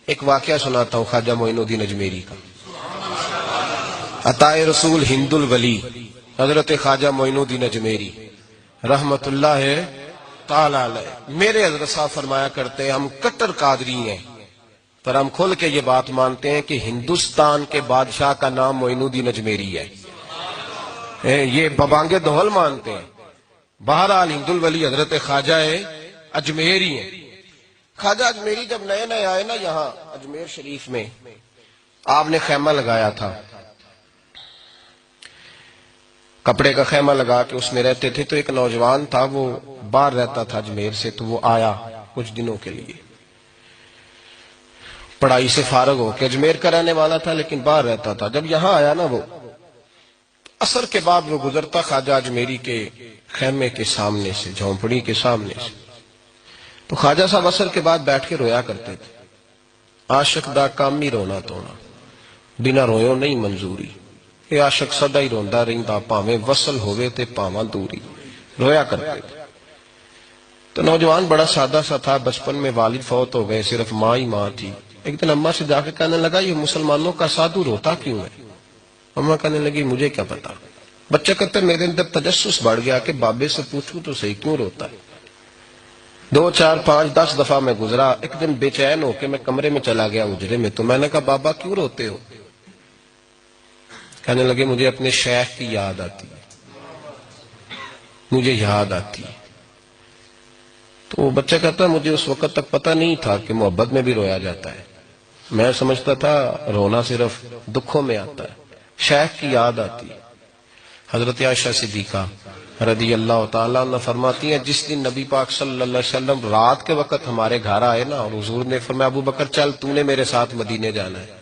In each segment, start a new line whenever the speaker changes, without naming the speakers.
ایک واقعہ سناتا ہوں خواجہ معین الدین اجمیری کا. عطائے رسول ہند الولی حضرت خواجہ معین الدین اجمیری رحمت اللہ تعالی علیہ. میرے حضرت صاحب فرمایا کرتے ہم کٹر قادری ہیں، پر ہم کھل کے یہ بات مانتے ہیں کہ ہندوستان کے بادشاہ کا نام معین الدین اجمیری ہے. یہ ببانگے دہل مانتے ہیں. بہرحال ہند الولی حضرت خواجہ اجمیری ہیں. خواجہ اجمیری جب نئے نئے آئے نا یہاں اجمیر شریف میں، آپ نے خیمہ لگایا تھا، کپڑے کا خیمہ لگا کے اس میں رہتے تھے. تو ایک نوجوان تھا، وہ باہر رہتا تھا اجمیر سے، تو وہ آیا کچھ دنوں کے لیے. پڑھائی سے فارغ ہو کے اجمیر کا رہنے والا تھا لیکن باہر رہتا تھا. جب یہاں آیا نا، وہ عصر کے بعد وہ گزرتا خواجہ اجمیری کے خیمے کے سامنے سے، جھونپڑی کے سامنے سے. تو خواجہ صاحب عصر کے بعد بیٹھ کے رویا کرتے تھے. عاشق دا کامی رونا تونا، بنا رویوں نہیں منظوری. یہ عاشق سدا ہی روندا رہندا، پاویں وصل ہوئے تے پاواں دوری. رویا کرتے تھے. تو نوجوان بڑا سادہ سا تھا. بچپن میں والد فوت ہو گئے، صرف ماں ہی ماں تھی. ایک دن اماں سے جا کے کہنے لگا یہ مسلمانوں کا سادھو روتا کیوں ہے؟ اماں کہنے لگی مجھے کیا پتا. بچہ کہتے میرے اندر تجسس بڑھ گیا کہ بابے سے پوچھوں تو صحیح کیوں روتا ہے. 2 4 5 10 دفعہ میں گزرا. ایک دن بے چین ہو کے میں کمرے میں چلا گیا اجرے میں. تو میں نے کہا بابا کیوں روتے ہو؟ کہنے لگے مجھے اپنے شیخ کی یاد آتی ہے، مجھے یاد آتی ہے. تو وہ بچہ کہتا مجھے اس وقت تک پتہ نہیں تھا کہ محبت میں بھی رویا جاتا ہے. میں سمجھتا تھا رونا صرف دکھوں میں آتا ہے. شیخ کی یاد آتی ہے. حضرت عائشہ صدیقہ رضی اللہ تعالیٰ عنہ فرماتی ہیں جس دن نبی پاک صلی اللہ علیہ وسلم رات کے وقت ہمارے گھر آئے نا، اور حضور نے فرمایا ابو بکر چل تو نے میرے ساتھ مدینے جانا ہے،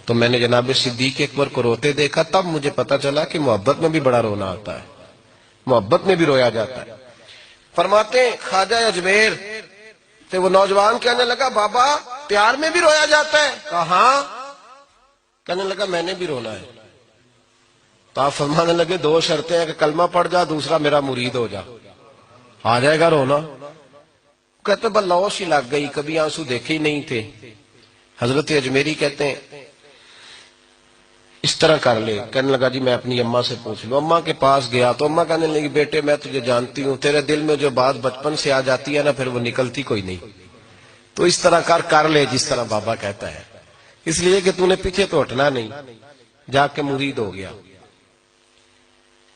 تو میں نے جناب صدیق اکبر کو روتے دیکھا. تب مجھے پتا چلا کہ محبت میں بھی بڑا رونا آتا ہے، محبت میں بھی رویا جاتا ہے. فرماتے ہیں خواجہ اجمیر تو وہ نوجوان کہنے لگا بابا پیار میں بھی رویا جاتا ہے؟ کہا ہاں. کہنے لگا میں نے بھی رونا ہے. تو آپ فرمانے لگے 2 شرطیں ہیں کہ کلمہ پڑھ جا، دوسرا میرا مرید ہو جا، آ جائے گا رونا. کہتے بلوش ہی لگ گئی، کبھی آنسو دیکھے ہی نہیں تھے. حضرت اجمیری کہتے ہیں اس طرح کر لے. کہنے لگا جی میں اپنی اماں سے پوچھ لوں. اماں کے پاس گیا تو اماں کہنے لگی بیٹے میں تجھے جانتی ہوں، تیرے دل میں جو بات بچپن سے آ جاتی ہے نا پھر وہ نکلتی کوئی نہیں. تو اس طرح کر لے جس طرح بابا کہتا ہے، اس لیے کہ تو نے پیچھے تو ہٹنا نہیں. جا کے مرید ہو گیا،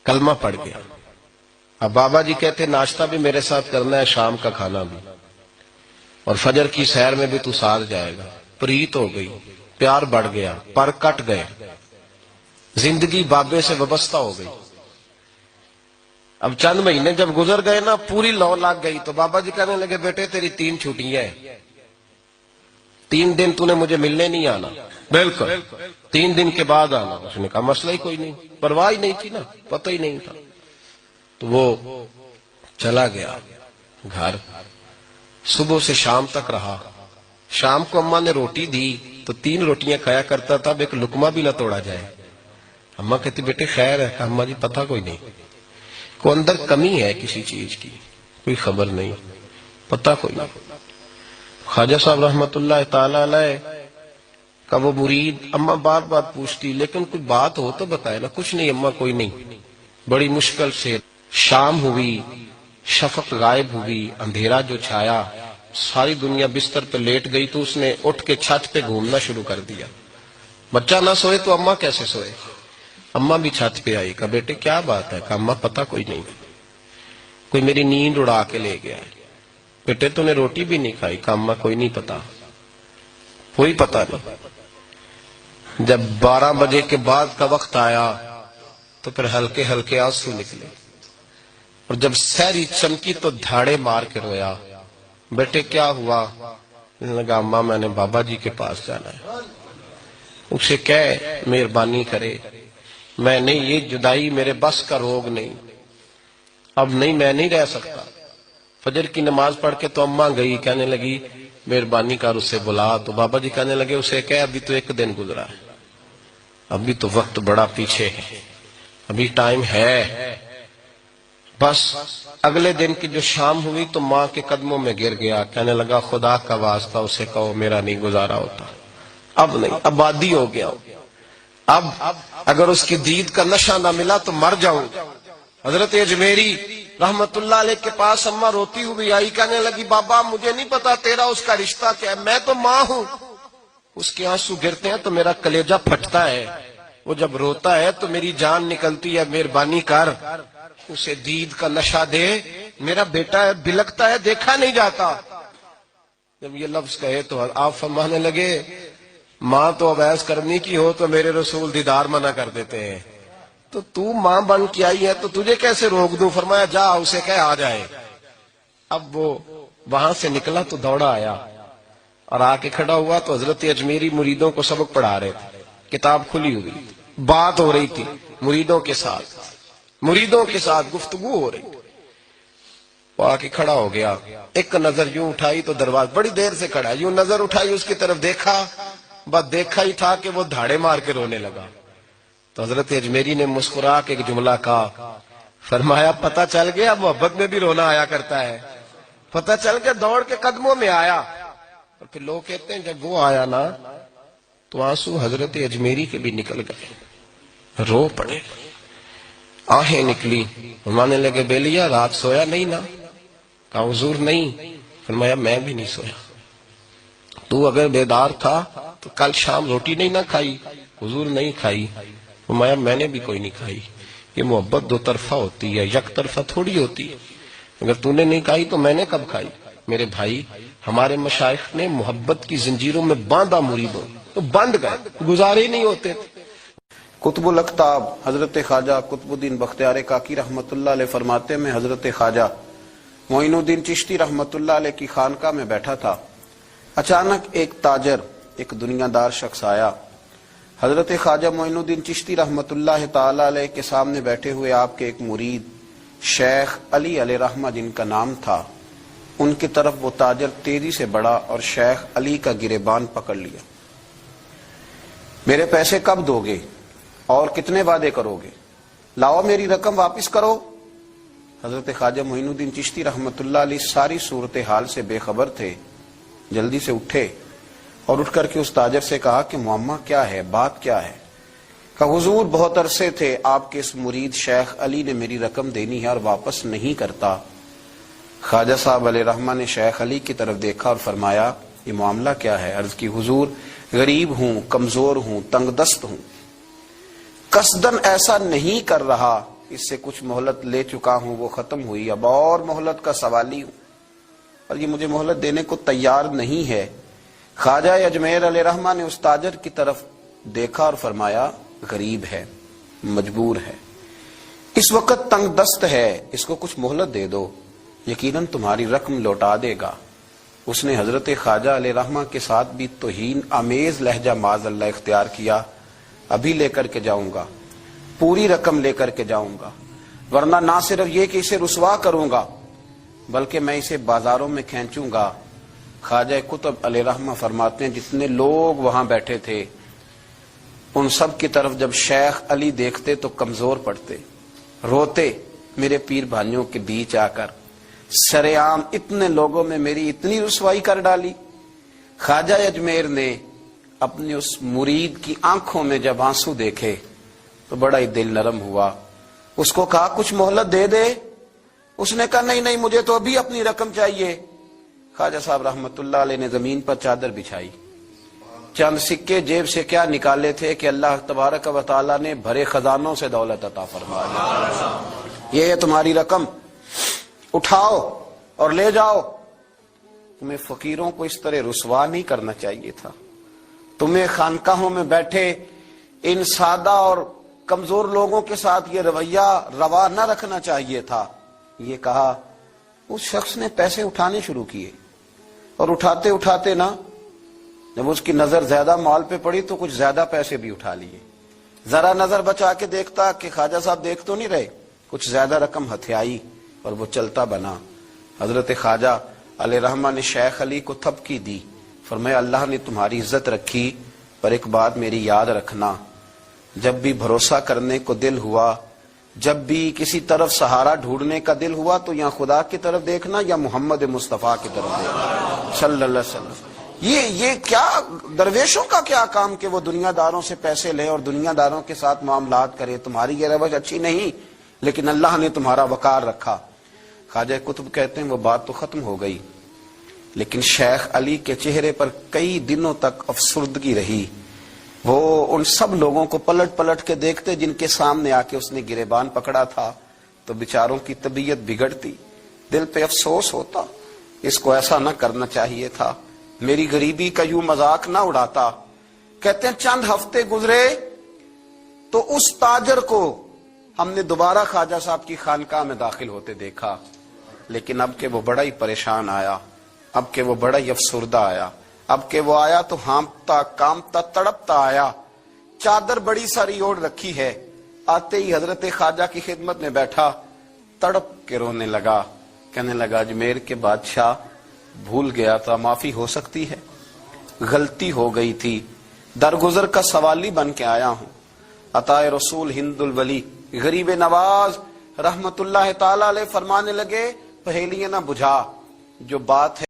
کلمہ پڑھ گیا. اب بابا جی کہتے ناشتہ بھی میرے ساتھ کرنا ہے، شام کا کھانا بھی، اور فجر کی سیر میں بھی تو ساتھ جائے گا. پریت ہو گئی، پیار بڑھ گیا، پر کٹ گئے، زندگی بابے سے وابستہ ہو گئی. اب چند مہینے جب گزر گئے نا پوری لو لگ گئی. تو بابا جی کہنے لگے بیٹے تیری 3 چھٹیاں ہیں، 3 دن تو نے مجھے ملنے نہیں آنا. بالکل 3 دن کے بعد آنا. اس نے کہا مسئلہ ہی کوئی نہیں، پرواہ ہی نہیں تھی نا، پتہ ہی نہیں تھا. تو وہ چلا گیا گھر. صبح سے شام تک رہا. شام کو اماں نے روٹی دی تو 3 روٹیاں کھایا کرتا تھا، اب ایک لقمہ بھی نہ توڑا جائے. اماں کہتی بیٹے خیر ہے؟ اماں جی پتہ کوئی نہیں، کوئی اندر کمی ہے کسی چیز کی، کوئی خبر نہیں، پتہ کوئی نہیں. خواجہ صاحب رحمت اللہ تعالی علیہ کا وہ مرید اماں بار بار پوچھتی لیکن کوئی بات ہو تو بتائے نا. کچھ نہیں اماں کوئی نہیں. بڑی مشکل سے شام ہوئی، شفق غائب ہوئی، اندھیرا جو چھایا، ساری دنیا بستر پہ لیٹ گئی. تو اس نے اٹھ کے چھت پہ گھومنا شروع کر دیا. بچہ نہ سوئے تو اماں کیسے سوئے؟ اماں بھی چھت پہ آئی. کہا بیٹے کیا بات ہے؟ کہا اماں پتہ کوئی نہیں، کوئی میری نیند اڑا کے لے گیا ہے. بیٹے تو نے روٹی بھی نہیں کھائی؟ کہا اماں کوئی نہیں پتا، کوئی پتہ نہیں. جب 12 بجے کے بعد کا وقت آیا تو پھر ہلکے ہلکے آنسو نکلے، اور جب سحری چمکی تو دھاڑے مار کے رویا. بیٹے کیا ہوا؟ لگا اماں میں نے بابا جی کے پاس جانا ہے، اسے کہے مہربانی کرے، میں نہیں، یہ جدائی میرے بس کا روگ نہیں، اب نہیں میں نہیں رہ سکتا. فجر کی نماز پڑھ کے تو اماں گئی، کہنے لگی مہربانی کر اسے بلا. تو بابا جی کہنے لگے اسے کہے ابھی تو 1 دن گزرا ہے، ابھی تو وقت بڑا پیچھے ہے، ابھی ٹائم ہے. بس اگلے دن کی جو شام ہوئی تو ماں کے قدموں میں گر گیا، کہنے لگا خدا کا واسطہ اسے کہو میرا نہیں گزارا ہوتا، اب نہیں، آبادی ہو گیا، اب اگر اس کی دید کا نشہ نہ ملا تو مر جاؤں۔ حضرت اجمیری رحمت اللہ علیہ کے پاس اماں روتی ہوئی آئی، کہنے لگی بابا مجھے نہیں پتا تیرا اس کا رشتہ کیا ہے، میں تو ماں ہوں۔ اس کے آنسو گرتے ہیں تو میرا کلیجہ پھٹتا ہے، وہ جب روتا ہے تو میری جان نکلتی ہے، مہربانی کر اسے دید کا نشہ دے، میرا بیٹا ہے بلکتا ہے دیکھا نہیں جاتا۔ جب یہ لفظ کہے تو آپ فرمانے لگے ماں تو اب ایس کرنی کی ہو تو میرے رسول دیدار منع کر دیتے ہیں، تو ماں بن کے آئی ہے تو تجھے کیسے روک دوں؟ فرمایا جا اسے کہہ آ جائے۔ اب وہ وہاں سے نکلا تو دوڑا آیا اور آ کے کھڑا ہوا تو حضرت اجمیری مریدوں کو سبق پڑھا رہے تھے، کتاب کھلی ہوئی، بات ہو رہی تھی مریدوں کے ساتھ گفتگو ہو رہی تھی۔ وہ آ کے کھڑا ہو گیا، ایک نظر یوں اٹھائی تو دروازہ، بڑی دیر سے کھڑا، یوں نظر اٹھائی اس کی طرف دیکھا، بس دیکھا ہی تھا کہ وہ دھاڑے مار کے رونے لگا۔ تو حضرت اجمیری نے مسکرا کے ایک جملہ کہا، فرمایا پتہ چل گیا محبت میں بھی رونا آیا کرتا ہے، پتہ چل کے دوڑ کے قدموں میں آیا۔ اور پھر لوگ کہتے ہیں جب وہ آیا نا تو آنسو حضرت اجمیری کے بھی نکل گئے، رو پڑے، آہیں نکلی۔ فرمانے لگے بیلیا رات سویا نہیں نا؟ کہا حضور نہیں۔ فرمایا میں بھی نہیں سویا، تو اگر بیدار تھا تو کل شام روٹی نہیں نہ کھائی؟ حضور نہیں کھائی۔ فرمایا میں نے بھی کوئی نہیں کھائی۔ یہ محبت دو طرفہ ہوتی ہے، یک طرفہ تھوڑی ہوتی ہے، اگر تو نے نہیں کھائی تو میں نے کب کھائی؟ میرے بھائی ہمارے مشائخ نے محبت کی زنجیروں میں باندھا مریدوں تو بند گئے، گزارے ہی نہیں ہوتے تھے۔
قطب الاقطاب حضرت خواجہ قطب الدین بختیار کاکی رحمت اللہ علیہ فرماتے میں حضرت خواجہ معین الدین چشتی رحمت اللہ علیہ کی خانقاہ میں بیٹھا تھا، اچانک ایک تاجر، ایک دنیا دار شخص آیا۔ حضرت خواجہ معین الدین چشتی رحمت اللہ تعالی علیہ کے سامنے بیٹھے ہوئے آپ کے ایک مرید شیخ علی علیہ رحمہ جن کا نام تھا، ان کی طرف وہ تاجر تیزی سے بڑھا اور شیخ علی کا گریبان پکڑ لیا۔ میرے پیسے کب دو گے اور کتنے وعدے کرو گے؟ لاؤ میری رقم واپس کرو۔ حضرت خواجہ معین الدین چشتی رحمت اللہ علیہ ساری صورتحال سے بے خبر تھے، جلدی سے اٹھے اور اٹھ کر کے اس تاجر سے کہا کہ معمہ کیا ہے، بات کیا ہے؟ کہا حضور بہت عرصے تھے آپ کے اس مرید شیخ علی نے میری رقم دینی ہے اور واپس نہیں کرتا۔ خواجہ صاحب علیہ رحمہ نے شیخ علی کی طرف دیکھا اور فرمایا یہ معاملہ کیا ہے؟ عرض کی حضور غریب ہوں، کمزور ہوں، تنگ دست ہوں، قصدن ایسا نہیں کر رہا، اس سے کچھ مہلت لے چکا ہوں وہ ختم ہوئی، اب اور مہلت کا سوالی ہوں اور یہ مجھے مہلت دینے کو تیار نہیں ہے۔ خواجہ اجمیر علیہ رحمہ نے اس تاجر کی طرف دیکھا اور فرمایا غریب ہے، مجبور ہے، اس وقت تنگ دست ہے، اس کو کچھ مہلت دے دو، یقیناً تمہاری رقم لوٹا دے گا۔ اس نے حضرت خواجہ علیہ رحمہ کے ساتھ بھی توہین آمیز لہجہ معاذ اللہ اختیار کیا، ابھی لے کر کے جاؤں گا، پوری رقم لے کر کے جاؤں گا، ورنہ نہ صرف یہ کہ اسے رسوا کروں گا بلکہ میں اسے بازاروں میں کھینچوں گا۔ خواجہ قطب علیہ رحمہ فرماتے ہیں جتنے لوگ وہاں بیٹھے تھے ان سب کی طرف جب شیخ علی دیکھتے تو کمزور پڑتے، روتے، میرے پیر بھائیوں کے بیچ آ کر سرعام اتنے لوگوں میں میری اتنی رسوائی کر ڈالی۔ خواجہ اجمیر نے اپنے اس مرید کی آنکھوں میں جب آنسو دیکھے تو بڑا ہی دل نرم ہوا، اس کو کہا کچھ مہلت دے دے، اس نے کہا نہیں نہیں مجھے تو ابھی اپنی رقم چاہیے۔ خواجہ صاحب رحمت اللہ علیہ نے زمین پر چادر بچھائی، چند سکے جیب سے کیا نکالے تھے کہ اللہ تبارک و تعالیٰ نے بھرے خزانوں سے دولت عطا فرما دی، یہ ہے تمہاری رقم، اٹھاؤ اور لے جاؤ۔ تمہیں فقیروں کو اس طرح رسوا نہیں کرنا چاہیے تھا، تمہیں خانقاہوں میں بیٹھے ان سادہ اور کمزور لوگوں کے ساتھ یہ رویہ روا نہ رکھنا چاہیے تھا۔ یہ کہا اس شخص نے پیسے اٹھانے شروع کیے اور اٹھاتے اٹھاتے نا جب اس کی نظر زیادہ مال پہ پڑی تو کچھ زیادہ پیسے بھی اٹھا لیے۔ ذرا نظر بچا کے دیکھتا کہ خواجہ صاحب دیکھ تو نہیں رہے، کچھ زیادہ رقم ہتھیائی اور وہ چلتا بنا۔ حضرت خواجہ علیہ رحمہ نے شیخ علی کو تھپکی دی، فرمایا اللہ نے تمہاری عزت رکھی، پر ایک بات میری یاد رکھنا، جب بھی بھروسہ کرنے کو دل ہوا جب بھی کسی طرف سہارا ڈھونڈنے کا دل ہوا تو یا خدا کی طرف دیکھنا یا محمد مصطفیٰ کی طرف دیکھنا صلی اللہ علیہ وسلم. یہ کیا درویشوں کا کیا کام کہ وہ دنیا داروں سے پیسے لے اور دنیا داروں کے ساتھ معاملات کرے. تمہاری یہ روش اچھی نہیں، لیکن اللہ نے تمہارا وقار رکھا. خواجہ قطب کہتے ہیں وہ بات تو ختم ہو گئی، لیکن شیخ علی کے چہرے پر کئی دنوں تک افسردگی رہی. وہ ان سب لوگوں کو پلٹ پلٹ کے دیکھتے جن کے سامنے آ کے اس نے گریبان پکڑا تھا تو بیچاروں کی طبیعت بگڑتی، دل پہ افسوس ہوتا، اس کو ایسا نہ کرنا چاہیے تھا، میری غریبی کا یوں مذاق نہ اڑاتا. کہتے ہیں چند ہفتے گزرے تو اس تاجر کو ہم نے دوبارہ خواجہ صاحب کی خانقاہ میں داخل ہوتے دیکھا، لیکن اب کہ وہ بڑا ہی پریشان آیا، اب کہ وہ بڑا ہی افسردہ آیا. اب کہ وہ آیا تو ہانپتا کامتا تڑپتا آیا، چادر بڑی ساری اوڑھ رکھی ہے. آتے ہی حضرت خواجہ کی خدمت میں بیٹھا، تڑپ کے رونے لگا، کہنے لگا اجمیر کے بادشاہ بھول گیا تھا، معافی ہو سکتی ہے، غلطی ہو گئی تھی، درگزر کا سوالی بن کے آیا ہوں. عطائے رسول ہند الولی غریب نواز رحمت اللہ تعالی علیہ فرمانے لگے پہیلیاں نہ بجھا، جو بات ہے